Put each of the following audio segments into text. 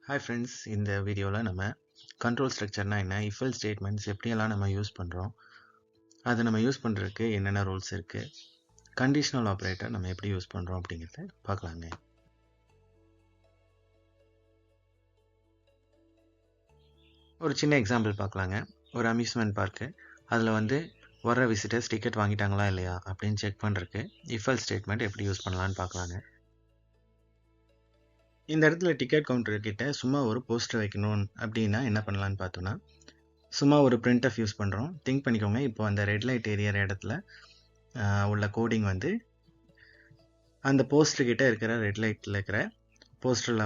Hi friends, இந்த வீடியோவில் நம்ம கண்ட்ரோல் ஸ்ட்ரக்சர்னா என்ன, if else ஸ்டேட்மெண்ட்ஸ் எப்படியெல்லாம் நம்ம யூஸ் பண்ணுறோம், அதை நம்ம யூஸ் பண்ணுறதுக்கு என்னென்ன ரூல்ஸ் இருக்குது, கண்டிஷனல் ஆப்ரேட்டர் நம்ம எப்படி யூஸ் பண்ணுறோம் அப்படிங்கிறத பார்க்கலாங்க. ஒரு சின்ன எக்ஸாம்பிள் பார்க்கலாங்க. ஒரு அம்யூஸ்மெண்ட் பார்க்கு, அதில் வர விசிட்டர்ஸ் டிக்கெட் வாங்கிட்டாங்களா இல்லையா அப்படின்னு செக் பண்ணுறதுக்கு if else ஸ்டேட்மெண்ட் எப்படி யூஸ் பண்ணலான்னு பார்க்கலாங்க. இந்த இடத்துல டிக்கெட் கவுண்டர் கிட்ட சும்மா ஒரு போஸ்டர் வைக்கணும் அப்படின்னா என்ன பண்ணலான்னு பார்த்தோன்னா, சும்மா ஒரு printf யூஸ் பண்ணுறோம். திங்க் பண்ணிக்கோங்க, இப்போ அந்த ரெட் லைட் எரியற இடத்துல உள்ள கோடிங் அந்த போஸ்டர் கிட்ட இருக்கிற ரெட் லைட்டில் இருக்கிற போஸ்டரில்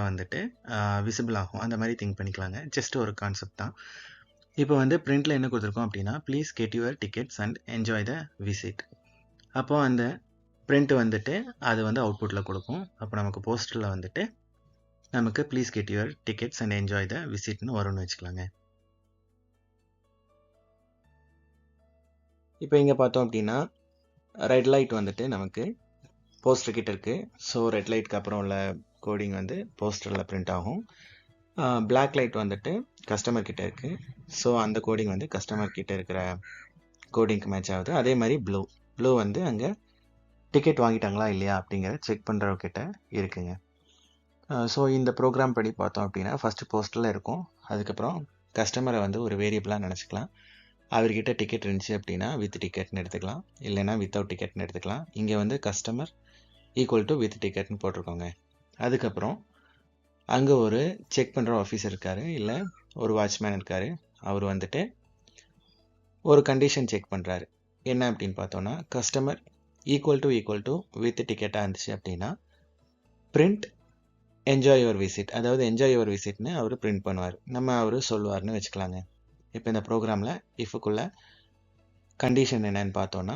விசிபிள் ஆகும். அந்த மாதிரி திங்க் பண்ணிக்கலாங்க. ஜஸ்ட் ஒரு கான்செப்ட் தான். இப்போ பிரிண்டில் என்ன கொடுத்துருக்கோம் அப்படின்னா, please get your tickets and enjoy the visit. அப்போது அந்த பிரிண்ட் அது அவுட்புட்டில் கொடுக்கும். அப்போ நமக்கு போஸ்டரில் நமக்கு please get your tickets and enjoy the விசிட்னு வரும்னு வச்சுக்கலாங்க. இப்போ இங்கே பார்த்தோம் அப்படின்னா ரெட் லைட் நமக்கு போஸ்டர் கிட்ட இருக்குது. ஸோ ரெட் லைட்டுக்கு அப்புறம் உள்ள கோடிங் போஸ்டரில் பிரிண்ட் ஆகும். பிளாக் லைட் கஸ்டமர் கிட்ட இருக்குது. ஸோ அந்த கோடிங் கஸ்டமர் கிட்ட இருக்கிற கோடிங்க்கு மேட்ச் ஆகுது. அதே மாதிரி ப்ளூ அங்கே டிக்கெட் வாங்கிட்டாங்களா இல்லையா அப்படிங்கிறத செக் பண்ணுறவங்கிட்ட இருக்குங்க. ஸோ இந்த ப்ரோக்ராம் படி பார்த்தோம் அப்படின்னா ஃபஸ்ட்டு போஸ்டரில் இருக்கும். அதுக்கப்புறம் கஸ்டமரை ஒரு வேரியபிளாக நினச்சிக்கலாம். அவர்கிட்ட டிக்கெட் இருந்துச்சு அப்படின்னா வித் டிக்கெட்னு எடுத்துக்கலாம், இல்லைன்னா வித்தவுட் டிக்கெட்னு எடுத்துக்கலாம். இங்கே கஸ்டமர் ஈக்குவல் டு வித் டிக்கெட்னு போட்டிருக்கோங்க. அதுக்கப்புறம் அங்கே ஒரு செக் பண்ணுற ஆஃபீஸர் இருக்கார், இல்லை ஒரு வாட்ச்மேன் இருக்கார். அவர் ஒரு கண்டிஷன் செக் பண்ணுறாரு. என்ன அப்படின்னு பார்த்தோன்னா, கஸ்டமர் ஈக்குவல் டு வித் டிக்கெட்டாக இருந்துச்சு அப்படின்னா பிரிண்ட் என்ஜாய் யுவர் விசிட், அதாவது என்ஜாய் யுவர் விசிட்னு அவர் பிரிண்ட் பண்ணுவார். அவர் சொல்லுவார்னு வச்சுக்கலாங்க. இப்போ இந்த ப்ரோக்ராமில் இஃபுக்குள்ள கண்டிஷன் என்னன்னு பார்த்தோன்னா,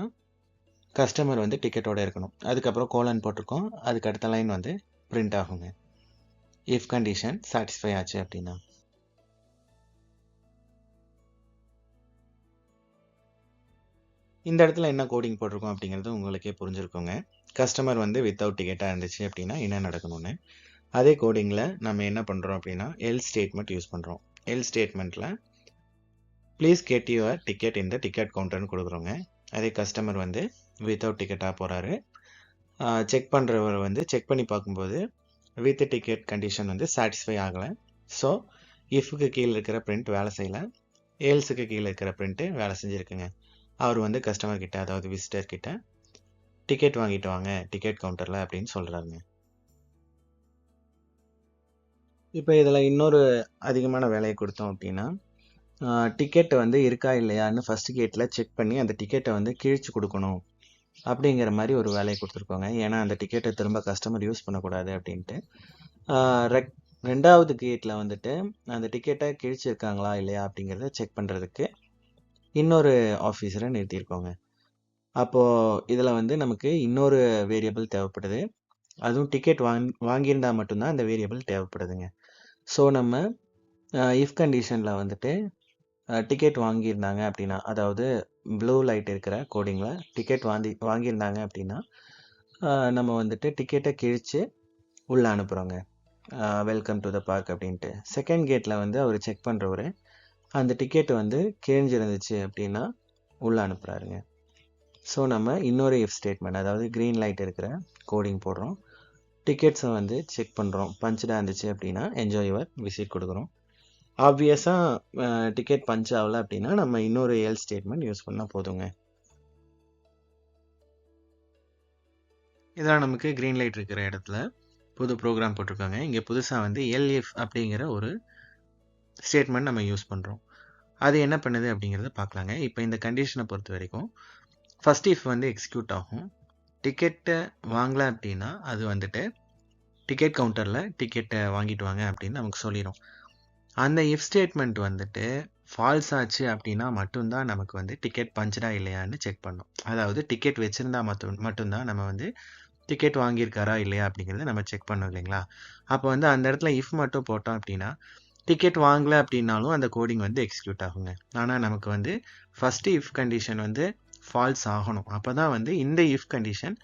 கஸ்டமர் டிக்கெட்டோடு இருக்கணும். அதுக்கப்புறம் கோலன் போட்டிருக்கோம். அதுக்கு அடுத்த லைன் பிரிண்ட் ஆகுங்க. இஃப் கண்டிஷன் சாட்டிஸ்ஃபை ஆச்சு அப்படின்னா. இந்த இடத்துல என்ன கோடிங் போட்டிருக்கோம் அப்படிங்கிறது உங்களுக்கே புரிஞ்சிருக்கோங்க. கஸ்டமர் வித்தவுட் டிக்கெட்டாக இருந்துச்சு அப்படின்னா என்ன நடக்கணும்னு. அதே கோடிங்கில் நம்ம என்ன பண்ணுறோம் அப்படின்னா எல் ஸ்டேட்மெண்ட் யூஸ் பண்ணுறோம். எல் ஸ்டேட்மெண்ட்டில் ப்ளீஸ் கெட் யுவர் டிக்கெட் இந்த டிக்கெட் கவுண்டர்னு கொடுக்குறோங்க. அதே கஸ்டமர் வித்தவுட் டிக்கெட்டாக போகிறாரு. செக் பண்ணுறவர் செக் பண்ணி பார்க்கும்போது வித் டிக்கெட் கண்டிஷன் சாட்டிஸ்ஃபை ஆகலை. ஸோ இஃப்க்கு கீழே இருக்கிற பிரிண்ட் வேலை செய்யலை, எல்ஸுக்கு கீழே இருக்கிற பிரிண்ட்டு வேலை செஞ்சுருக்குங்க. அவர் கஸ்டமர் கிட்ட, அதாவது விசிட்டர் கிட்ட டிக்கெட் வாங்கிட்டு வாங்க டிக்கெட் கவுண்டரில் அப்படின்னு சொல்கிறாருங்க. இப்போ இதில் இன்னொரு அதிகமான வேலையை கொடுத்தோம் அப்படின்னா, டிக்கெட் இருக்கா இல்லையான்னு ஃபஸ்ட்டு கேட்டில் செக் பண்ணி அந்த டிக்கெட்டை கிழிச்சு கொடுக்கணும் அப்படிங்கிற மாதிரி ஒரு வேலையை கொடுத்துருக்கோங்க. ஏன்னா அந்த டிக்கெட்டை திரும்ப கஸ்டமர் யூஸ் பண்ணக்கூடாது அப்படின்ட்டு. ரெண்டாவது கேட்டில் அந்த டிக்கெட்டை கிழிச்சிருக்காங்களா இல்லையா அப்படிங்கிறத செக் பண்ணுறதுக்கு இன்னொரு ஆஃபீஸரை நிறுத்தியிருக்கோங்க. அப்போது இதில் நமக்கு இன்னொரு வேரியபிள் தேவைப்படுது. அதுவும் டிக்கெட் வாங்கியிருந்தால் மட்டும்தான் அந்த வேரியபிள் தேவைப்படுதுங்க. ஸோ நம்ம இஃப் கண்டிஷனில் டிக்கெட் வாங்கியிருந்தாங்க அப்படின்னா, அதாவது ப்ளூ லைட் இருக்கிற கோடிங்கில் டிக்கெட் வாங்கியிருந்தாங்க அப்படின்னா நம்ம டிக்கெட்டை கிழித்து உள்ளே அனுப்புகிறோங்க. வெல்கம் டு த பார்க் அப்படின்ட்டு. செகண்ட் கேட்டில் அவர் செக் பண்ணுறவர் அந்த டிக்கெட்டு கிழிஞ்சிருந்துச்சு அப்படின்னா உள்ளே அனுப்புகிறாருங்க. ஸோ நம்ம இன்னொரு இஃப் ஸ்டேட்மெண்ட், அதாவது க்ரீன் லைட் இருக்கிற கோடிங் போடுறோம். டிக்கெட்ஸை செக் பண்ணுறோம். பஞ்சுடாக இருந்துச்சு அப்படின்னா என்ஜாய் யுவர் விசிட் கொடுக்குறோம். ஆப்வியஸாக டிக்கெட் பஞ்ச் ஆகலை அப்படின்னா நம்ம இன்னொரு எல் ஸ்டேட்மெண்ட் யூஸ் பண்ணால் போதுங்க. இதெல்லாம் நமக்கு க்ரீன் லைட் இருக்கிற இடத்துல புது ப்ரோக்ராம் போட்டிருக்காங்க. இங்கே புதுசாக எல்இஃப் அப்படிங்கிற ஒரு ஸ்டேட்மெண்ட் நம்ம யூஸ் பண்ணுறோம். அது என்ன பண்ணுது அப்படிங்கிறத பார்க்கலாங்க. இப்போ இந்த கண்டிஷனை பொறுத்த வரைக்கும் ஃபஸ்ட் இஃப் எக்ஸிக்யூட் ஆகும். டிக்கெட்டை வாங்கலை அப்படின்னா அது டிக்கெட் கவுண்டரில் டிக்கெட்டை வாங்கிட்டு வாங்க அப்படின்னு நமக்கு சொல்லிடும். அந்த இஃப் ஸ்டேட்மெண்ட் ஃபால்ஸ் ஆச்சு அப்படின்னா மட்டும்தான் நமக்கு டிக்கெட் பஞ்சடா இல்லையான்னு செக் பண்ணோம். அதாவது டிக்கெட் வச்சுருந்தா மட்டும்தான் நம்ம டிக்கெட் வாங்கியிருக்காரா இல்லையா அப்படிங்கிறத நம்ம செக் பண்ணோம் இல்லைங்களா. அப்போ அந்த இடத்துல இஃப் மட்டும் போட்டோம் அப்படின்னா டிக்கெட் வாங்கலை அப்படின்னாலும் அந்த கோடிங் எக்ஸிக்யூட் ஆகுங்க. ஆனால் நமக்கு ஃபஸ்ட்டு இஃப் கண்டிஷன் ஃபால்ஸ் ஆகணும். அப்போ தான் இந்த இஃப் கண்டிஷன்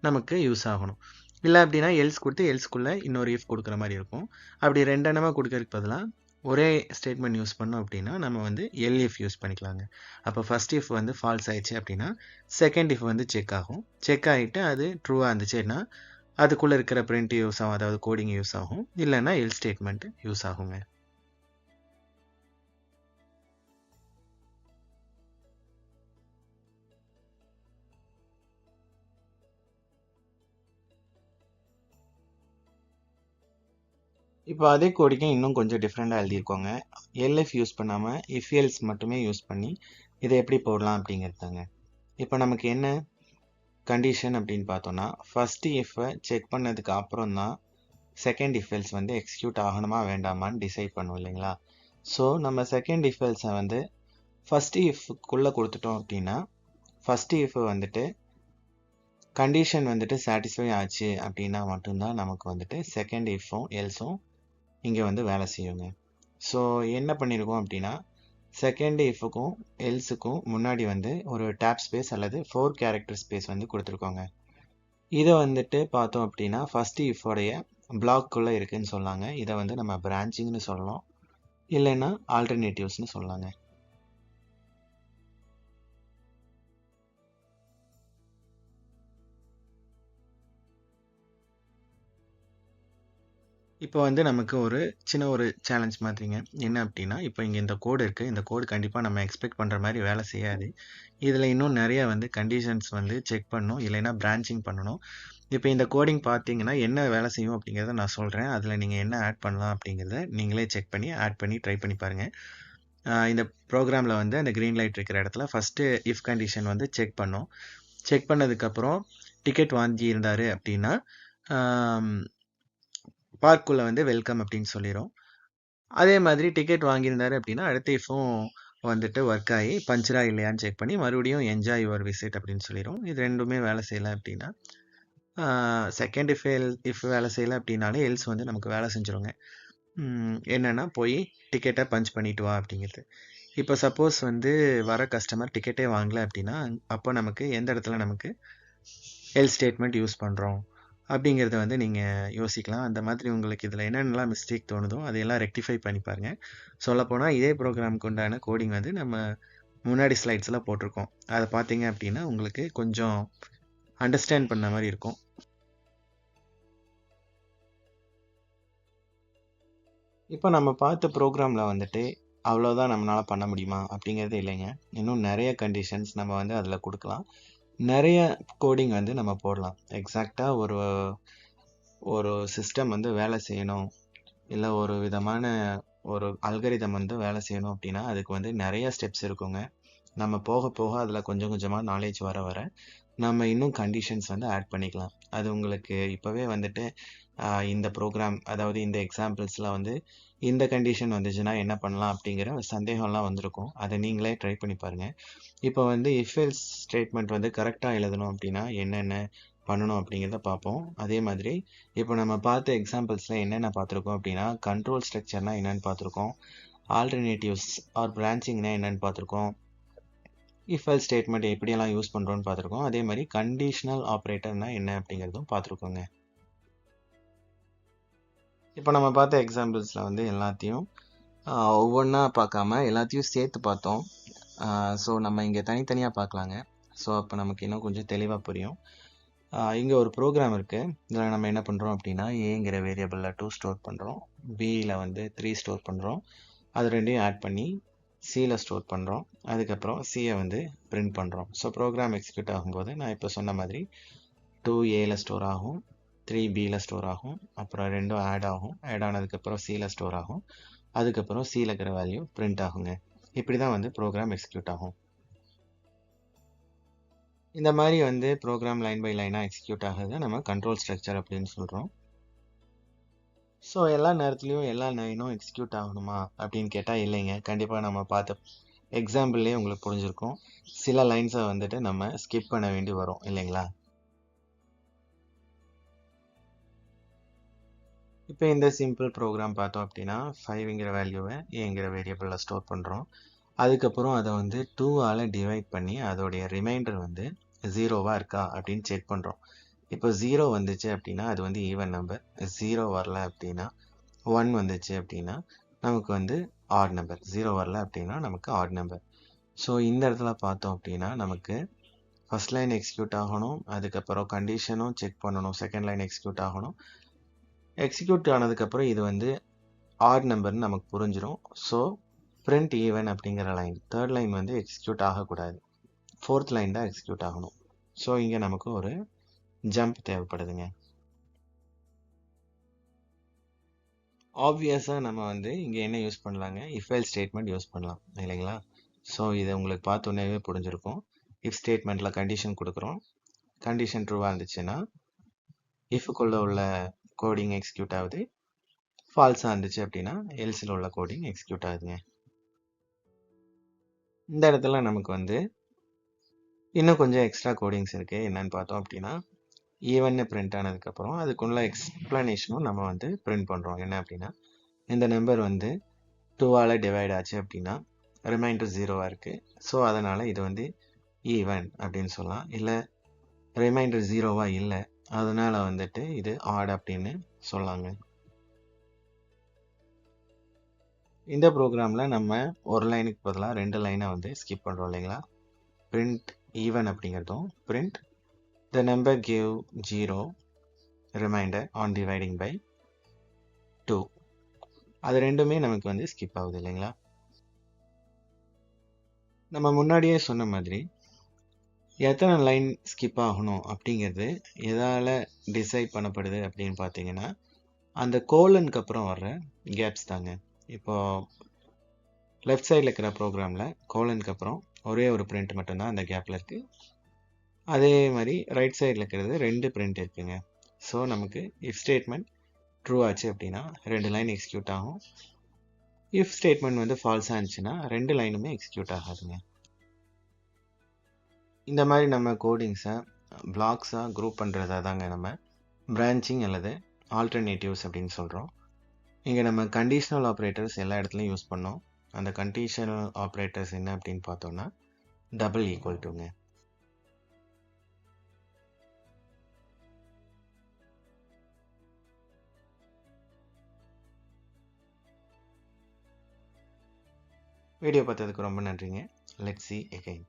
நமக்கு யூஸ் ஆகணும். இல்லை அப்படின்னா எல்ஸ் கொடுத்து எல்ஸ்குள்ளே இன்னொரு இஃப் கொடுக்குற மாதிரி இருக்கும். அப்படி ரெண்டெண்ணமாக கொடுக்கறதுக்கு பதிலாக ஒரே ஸ்டேட்மெண்ட் யூஸ் பண்ணோம் அப்படின்னா நம்ம வந்து எல்இஃப் யூஸ் பண்ணிக்கலாங்க. அப்போ ஃபர்ஸ்ட் இஃப் வந்து ஃபால்ஸ் ஆயிடுச்சு அப்படின்னா செகண்ட் இஃப் வந்து செக் ஆகும். செக் ஆகிட்டு அது ட்ரூவாக இருந்துச்சுன்னா அதுக்குள்ளே இருக்கிற பிரிண்ட் யூஸ் ஆகும், அதாவது கோடிங் யூஸ் ஆகும். இல்லைன்னா எல் ஸ்டேட்மெண்ட் யூஸ் ஆகுங்க. இப்போ அதே கோடிங்க இன்னும் கொஞ்சம் டிஃப்ரெண்டாக எழுதியிருக்கோங்க. எல்எஃப் யூஸ் பண்ணாமல் இஃப் எல்ஸ் மட்டுமே யூஸ் பண்ணி இதை எப்படி போடலாம் அப்படிங்கிறதாங்க. இப்போ நமக்கு என்ன கண்டிஷன் அப்படின்னு பார்த்தோம்னா ஃபர்ஸ்ட் இஃப்பை செக் பண்ணதுக்கு அப்புறம் தான் செகண்ட் இஃப் எல்ஸ் வந்து எக்ஸிக்யூட் ஆகணுமா வேண்டாமான்னு டிசைட் பண்ணுவோம் இல்லைங்களா. ஸோ நம்ம செகண்ட் இஃப் எல்ஸை வந்து ஃபர்ஸ்ட் இஃப்குள்ளே கொடுத்துட்டோம் அப்படின்னா ஃபர்ஸ்ட் இஃப் வந்துட்டு கண்டிஷன் வந்துட்டு சாட்டிஸ்ஃபை ஆச்சு அப்படின்னா மட்டும்தான் நமக்கு வந்துட்டு செகண்ட் இஃப்பும் எல்ஸும் இங்கே வந்து வேலை செய்யுங்க. ஸோ என்ன பண்ணியிருக்கோம் அப்படின்னா செகண்ட் இஃபுக்கும் எல்ஸுக்கும் முன்னாடி வந்து ஒரு டேப் ஸ்பேஸ் அல்லது 4 கேரக்டர் ஸ்பேஸ் வந்து கொடுத்துருக்கோங்க. இதை வந்துட்டு பார்த்தோம் அப்படின்னா ஃபர்ஸ்ட் இஃபோடைய பிளாக்குள்ளே இருக்குன்னு சொல்லாங்க. இதை வந்து நம்ம பிரான்ச்சிங்னு சொல்லலாம், இல்லைன்னா ஆல்டர்னேட்டிவ்ஸ்னு சொல்லலாங்க. இப்போ வந்து நமக்கு ஒரு சின்ன ஒரு சேலஞ்ச் மாதிரிங்க. என்ன அப்படின்னா இப்போ இங்கே இந்த கோடு இருக்குது. இந்த கோடு கண்டிப்பாக நம்ம எக்ஸ்பெக்ட் பண்ணுற மாதிரி வேலை செய்யாது. இதில் இன்னும் நிறைய வந்து கண்டிஷன்ஸ் வந்து செக் பண்ணணும், இல்லைன்னா பிரான்ச்சிங் பண்ணணும். இப்போ இந்த கோடிங் பார்த்தீங்கன்னா என்ன வேலை செய்யும் அப்படிங்கிறத நான் சொல்கிறேன். அதில் நீங்கள் என்ன ஆட் பண்ணலாம் அப்படிங்கிறத நீங்களே செக் பண்ணி ஆட் பண்ணி ட்ரை பண்ணி பாருங்கள். இந்த ப்ரோக்ராமில் வந்து அந்த க்ரீன் லைட் இருக்கிற இடத்துல ஃபஸ்ட்டு இஃப் கண்டிஷன் வந்து செக் பண்ணோம். செக் பண்ணதுக்கப்புறம் டிக்கெட் வாங்கியிருந்தார் அப்படின்னா பார்க்குள்ளே வந்து வெல்கம் அப்படின்னு சொல்லிடும். அதே மாதிரி டிக்கெட் வாங்கியிருந்தாரு அப்படின்னா அடுத்த இஃப்பும் வந்துட்டு ஒர்க் ஆகி பஞ்சரா இல்லையான்னு செக் பண்ணி மறுபடியும் என்ஜாய் யுவர் விசிட் அப்படின்னு சொல்லிடும். இது ரெண்டுமே வேலை செய்யலை அப்படின்னா செகண்ட் இஃப் வேலை செய்யலை அப்படின்னாலே எல்ஸ் வந்து நமக்கு வேலை செஞ்சிருங்க. என்னென்னா போய் டிக்கெட்டை பஞ்ச் பண்ணிட்டு வா அப்படிங்கிறது. இப்போ சப்போஸ் வந்து வர கஸ்டமர் டிக்கெட்டே வாங்கலை அப்படின்னா அப்போ நமக்கு எந்த இடத்துல நமக்கு எல் ஸ்டேட்மெண்ட் யூஸ் பண்ணுறோம் அப்படிங்கிறத வந்து நீங்கள் யோசிக்கலாம். அந்த மாதிரி உங்களுக்கு இதில் என்னென்னலாம் மிஸ்டேக் தோணுதோ அதையெல்லாம் ரெக்டிஃபை பண்ணி பாருங்கள். சொல்லப்போனால் இதே ப்ரோக்ராமுக்கு உண்டான கோடிங் வந்து நம்ம முன்னாடி ஸ்லைட்ஸில் போட்டிருக்கோம். அதை பார்த்தீங்க அப்படின்னா உங்களுக்கு கொஞ்சம் அண்டர்ஸ்டாண்ட் பண்ண மாதிரி இருக்கும். இப்போ நம்ம பார்த்த ப்ரோக்ராமில் வந்துட்டு அவ்வளோதான் நம்மளால் பண்ண முடியுமா அப்படிங்கிறது இல்லைங்க. இன்னும் நிறைய கண்டிஷன்ஸ் நம்ம வந்து அதில் கொடுக்கலாம். நிறைய கோடிங் வந்து நம்ம போடலாம். எக்ஸாக்டாக ஒரு சிஸ்டம் வந்து வேலை செய்யணும், இல்லை ஒரு விதமான ஒரு அல்கரிதம் வந்து வேலை செய்யணும் அப்படின்னா அதுக்கு வந்து நிறைய ஸ்டெப்ஸ் இருக்குங்க. நம்ம போக போக அதில் கொஞ்சம் கொஞ்சமாக நாலேஜ் வர வர நம்ம இன்னும் கண்டிஷன்ஸ் வந்து ஆட் பண்ணிக்கலாம். அது உங்களுக்கு இப்போவே வந்துட்டு இந்த ப்ரோக்ராம், அதாவது இந்த எக்ஸாம்பிள்ஸில் வந்து இந்த கண்டிஷன் வந்துச்சுன்னா என்ன பண்ணலாம் அப்படிங்கிற சந்தேகம்லாம் வந்திருக்கும். அதை நீங்களே ட்ரை பண்ணி பாருங்கள். இப்போ வந்து இஃப் எல்ஸ் ஸ்டேட்மெண்ட் வந்து கரெக்டாக எழுதணும் அப்படின்னா என்னென்ன பண்ணணும் அப்படிங்கிறத பார்ப்போம். அதே மாதிரி இப்போ நம்ம பார்த்த எக்ஸாம்பிள்ஸில் என்னென்ன பார்த்துருக்கோம் அப்படின்னா கண்ட்ரோல் ஸ்ட்ரக்சர்னால் என்னென்னு பார்த்துருக்கோம், ஆல்டர்னேட்டிவ்ஸ் ஆர் பிரான்ச்சிங்னா என்னென்னு பார்த்துருக்கோம், இஃப் எல்ஸ் ஸ்டேட்மெண்ட் எப்படியெல்லாம் யூஸ் பண்ணுறோன்னு பார்த்துருக்கோம். அதே மாதிரி கண்டிஷனல் ஆப்ரேட்டர்னா என்ன அப்படிங்கிறதும் பார்த்துருக்கோங்க. இப்போ நம்ம பார்த்த எக்ஸாம்பிள்ஸில் வந்து எல்லாத்தையும் ஒவ்வொன்றா பார்க்காம எல்லாத்தையும் சேர்த்து பார்த்தோம். ஸோ நம்ம இங்கே தனித்தனியாக பார்க்கலாங்க. ஸோ அப்போ நமக்கு இன்னும் கொஞ்சம் தெளிவாக புரியும். இங்கே ஒரு ப்ரோக்ராம் இருக்குது. இதில் நம்ம என்ன பண்ணுறோம் அப்படின்னா ஏங்கிற வேரியபிளில் 2 ஸ்டோர் பண்ணுறோம், பியில் வந்து 3 ஸ்டோர் பண்ணுறோம். அது ரெண்டையும் ஆட் பண்ணி சியில் ஸ்டோர் பண்ணுறோம். அதுக்கப்புறம் சியை வந்து பிரிண்ட் பண்ணுறோம். ஸோ ப்ரோக்ராம் எக்ஸிக்யூட் ஆகும்போது நான் இப்போ சொன்ன மாதிரி 2 ஏல ஸ்டோர் ஆகும், 3 பியில் ஸ்டோர் ஆகும், அப்புறம் 2 ஆட் ஆகும், ஆட் ஆனதுக்கப்புறம் சியில் ஸ்டோர் ஆகும், அதுக்கப்புறம் சியில் இருக்கிற வேல்யூ பிரிண்ட் ஆகுங்க. இப்படி தான் வந்து ப்ரோக்ராம் எக்ஸிக்யூட் ஆகும். இந்த மாதிரி வந்து ப்ரோக்ராம் லைன் பை லைனாக எக்ஸிக்யூட் ஆகுது நம்ம கண்ட்ரோல் ஸ்ட்ரக்சர் அப்படின்னு சொல்கிறோம். ஸோ எல்லா நேரத்துலையும் எல்லா லைனும் எக்ஸிக்யூட் ஆகணுமா அப்படின்னு கேட்டால் இல்லைங்க. கண்டிப்பாக நம்ம பார்த்த எக்ஸாம்பிள்லேயே உங்களுக்கு புரிஞ்சிருக்கும். சில லைன்ஸை வந்துட்டு நம்ம ஸ்கிப் பண்ண வேண்டி வரும் இல்லைங்களா. இப்போ இந்த சிம்பிள் ப்ரோக்ராம் பார்த்தோம் அப்படின்னா 5ங்கிற வேல்யூவை ஏங்கிற வேரியபிளில் ஸ்டோர் பண்ணுறோம். அதுக்கப்புறம் அதை வந்து 2ஆல் டிவைட் பண்ணி அதோடைய ரிமைண்டர் வந்து 0வாக இருக்கா அப்படின்னு செக் பண்ணுறோம். இப்போ 0 வந்துச்சு அப்படின்னா அது வந்து ஈவன் நம்பர். 0 வரல அப்படின்னா 1 வந்துச்சு அப்படின்னா நமக்கு வந்து ஆட் நம்பர். 0 வரல அப்படின்னா நமக்கு ஆட் நம்பர். ஸோ இந்த இடத்துல பார்த்தோம் அப்படின்னா நமக்கு ஃபர்ஸ்ட் லைன் எக்ஸிக்யூட் ஆகணும், அதுக்கப்புறம் கண்டிஷனும் செக் பண்ணணும், செகண்ட் லைன் எக்ஸிக்யூட் ஆகணும். எக்ஸிக்யூட் ஆனதுக்கப்புறம் இது வந்து ஆட் நம்பர்னு நமக்கு புரிஞ்சிடும். ஸோ பிரிண்ட் ஈவன் அப்படிங்கிற லைன், தேர்ட் லைன் வந்து எக்ஸிக்யூட் ஆகக்கூடாது, ஃபோர்த் லைன் தான் எக்ஸிக்யூட் ஆகணும். ஸோ இங்கே நமக்கு ஒரு ஜம்ப் தேவைப்படுதுங்க. ஆப்வியஸாக நம்ம வந்து இங்கே என்ன யூஸ் பண்ணலாங்க, இஃப் எல்ஸ் ஸ்டேட்மெண்ட் யூஸ் பண்ணலாம் இல்லைங்களா. ஸோ இதை உங்களுக்கு பார்த்தோன்னே புரிஞ்சிருக்கும். இஃப் ஸ்டேட்மெண்ட்டில் கண்டிஷன் கொடுக்குறோம், கண்டிஷன் ட்ரூவாக இருந்துச்சுன்னா இஃப்க்குள்ளே உள்ள கோடிங் எக்ஸிக்யூட் ஆகுது, ஃபால்ஸாக இருந்துச்சு அப்படின்னா எல்ஸில் உள்ள கோடிங் எக்ஸிக்யூட் ஆகுதுங்க. இந்த இடத்துல நமக்கு வந்து இன்னும் கொஞ்சம் எக்ஸ்ட்ரா கோடிங்ஸ் இருக்குது. என்னன்னு பார்த்தோம் அப்படின்னா ஈவன்னு பிரிண்ட் ஆனதுக்கப்புறம் அதுக்குள்ள எக்ஸ்பிளனேஷனும் நம்ம வந்து பிரிண்ட் பண்ணுறோம். என்ன அப்படின்னா இந்த நம்பர் வந்து 2ஆல் டிவைட் ஆச்சு அப்படின்னா ரிமைண்டர் 0வாக இருக்குது. ஸோ அதனால் இது வந்து ஈவன் அப்படின்னு சொல்லலாம். இல்லை ரிமைண்டர் 0வாக இல்லை, அதனால் வந்துட்டு இது ஆட் அப்படின்னு சொல்லாங்க. இந்த ப்ரோக்ராமில் நம்ம ஒரு லைனுக்கு பதிலாக 2 லைனை வந்து ஸ்கிப் பண்ணுறோம் இல்லைங்களா. பிரிண்ட் ஈவன் அப்படிங்கிறதும் print the number give 0 reminder on dividing by 2, அது ரெண்டுமே நமக்கு வந்து ஸ்கிப் ஆகுது இல்லைங்களா. நம்ம முன்னாடியே சொன்ன மாதிரி எத்தனை லைன் ஸ்கிப் ஆகணும் அப்படிங்கிறது எதால் டிசைட் பண்ணப்படுது அப்படின்னு பார்த்தீங்கன்னா அந்த கோலனுக்கு அப்புறம் வர்ற கேப்ஸ் தாங்க. இப்போ லெஃப்ட் சைடில் இருக்கிற ப்ரோக்ராமில் கோலனுக்கு அப்புறம் ஒரே ஒரு பிரிண்ட் மட்டும்தான் அந்த கேப்பில் இருக்குது. அதே மாதிரி ரைட் சைடில் இருக்கிறது 2 பிரிண்ட் இருக்குங்க. ஸோ நமக்கு இஃப் ஸ்டேட்மெண்ட் ட்ரூ ஆச்சு அப்படின்னா 2 லைன் எக்ஸிக்யூட் ஆகும். இஃப் ஸ்டேட்மெண்ட் வந்து ஃபால்ஸாக இருந்துச்சுன்னா 2 லைனுமே எக்ஸிக்யூட் ஆகாதுங்க. இந்த மாதிரி நம்ம கோடிங்ஸை பிளாக்ஸாக குரூப் பண்ணுறதா தாங்க நம்ம பிரான்ச்சிங் அல்லது ஆல்டர்னேட்டிவ்ஸ் அப்படின்னு சொல்கிறோம். இங்கே நம்ம கண்டிஷனல் ஆப்ரேட்டர்ஸ் எல்லா இடத்துலையும் யூஸ் பண்ணோம். அந்த கண்டிஷனல் ஆப்ரேட்டர்ஸ் என்ன அப்படின்னு பார்த்தோம்னா டபுள் ஈக்குவல் டுங்க. வீடியோ பார்த்ததுக்கு ரொம்ப நன்றிங்க. Let's see again.